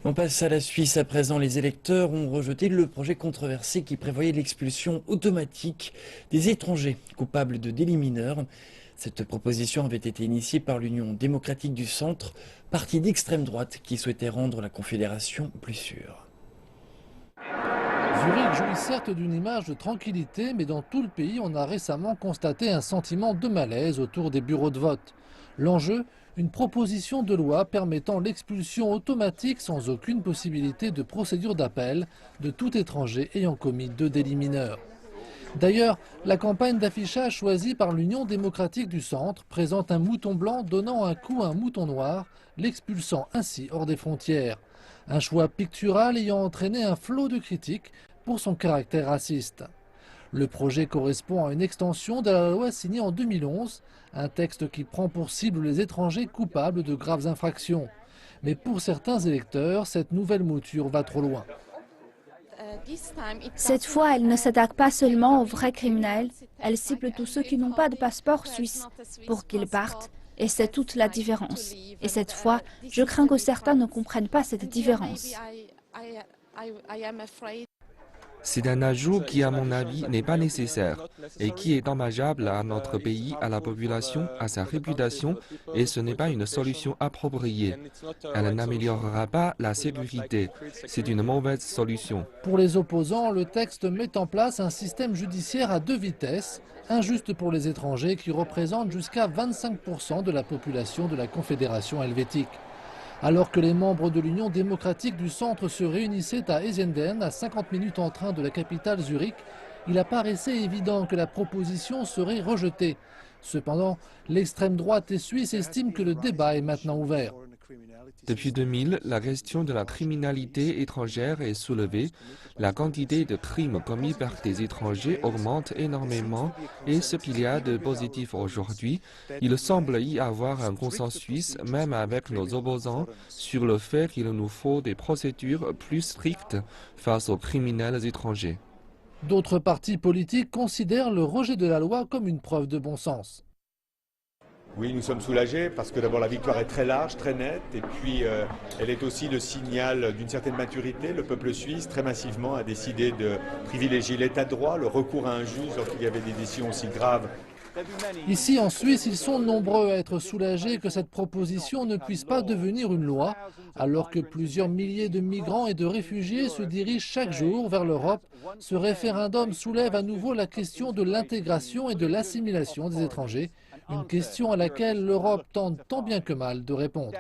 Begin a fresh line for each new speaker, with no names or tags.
On passe à la Suisse à présent. Les électeurs ont rejeté le projet controversé qui prévoyait l'expulsion automatique des étrangers coupables de délits mineurs. Cette proposition avait été initiée par l'Union démocratique du Centre, parti d'extrême droite qui souhaitait rendre la Confédération plus sûre.
Zurich jouit certes d'une image de tranquillité, mais dans tout le pays, on a récemment constaté un sentiment de malaise autour des bureaux de vote. L'enjeu, une proposition de loi permettant l'expulsion automatique sans aucune possibilité de procédure d'appel de tout étranger ayant commis deux délits mineurs. D'ailleurs, la campagne d'affichage choisie par l'Union démocratique du Centre présente un mouton blanc donnant un coup à un mouton noir, l'expulsant ainsi hors des frontières. Un choix pictural ayant entraîné un flot de critiques pour son caractère raciste. Le projet correspond à une extension de la loi signée en 2011, un texte qui prend pour cible les étrangers coupables de graves infractions. Mais pour certains électeurs, cette nouvelle mouture va trop loin.
Cette fois, elle ne s'attaque pas seulement aux vrais criminels, elle cible tous ceux qui n'ont pas de passeport suisse pour qu'ils partent, et c'est toute la différence. Et cette fois, je crains que certains ne comprennent pas cette différence.
C'est un ajout qui, à mon avis, n'est pas nécessaire et qui est dommageable à notre pays, à la population, à sa réputation, et ce n'est pas une solution appropriée. Elle n'améliorera pas la sécurité. C'est une mauvaise solution.
Pour les opposants, le texte met en place un système judiciaire à deux vitesses, injuste pour les étrangers qui représentent jusqu'à 25% de la population de la Confédération helvétique. Alors que les membres de l'Union démocratique du Centre se réunissaient à Einsiedeln, à 50 minutes en train de la capitale Zurich, il apparaissait évident que la proposition serait rejetée. Cependant, l'extrême droite suisse estime que le débat est maintenant ouvert.
Depuis 2000, la question de la criminalité étrangère est soulevée. La quantité de crimes commis par des étrangers augmente énormément et ce qu'il y a de positif aujourd'hui, il semble y avoir un consensus, même avec nos opposants, sur le fait qu'il nous faut des procédures plus strictes face aux criminels étrangers.
D'autres partis politiques considèrent le rejet de la loi comme une preuve de bon sens.
Oui, nous sommes soulagés parce que d'abord la victoire est très large, très nette, et puis elle est aussi le signal d'une certaine maturité. Le peuple suisse, très massivement, a décidé de privilégier l'état de droit, le recours à un juge lorsqu'il y avait des décisions aussi graves.
Ici, en Suisse, ils sont nombreux à être soulagés que cette proposition ne puisse pas devenir une loi, alors que plusieurs milliers de migrants et de réfugiés se dirigent chaque jour vers l'Europe. Ce référendum soulève à nouveau la question de l'intégration et de l'assimilation des étrangers, une question à laquelle l'Europe tente tant bien que mal de répondre.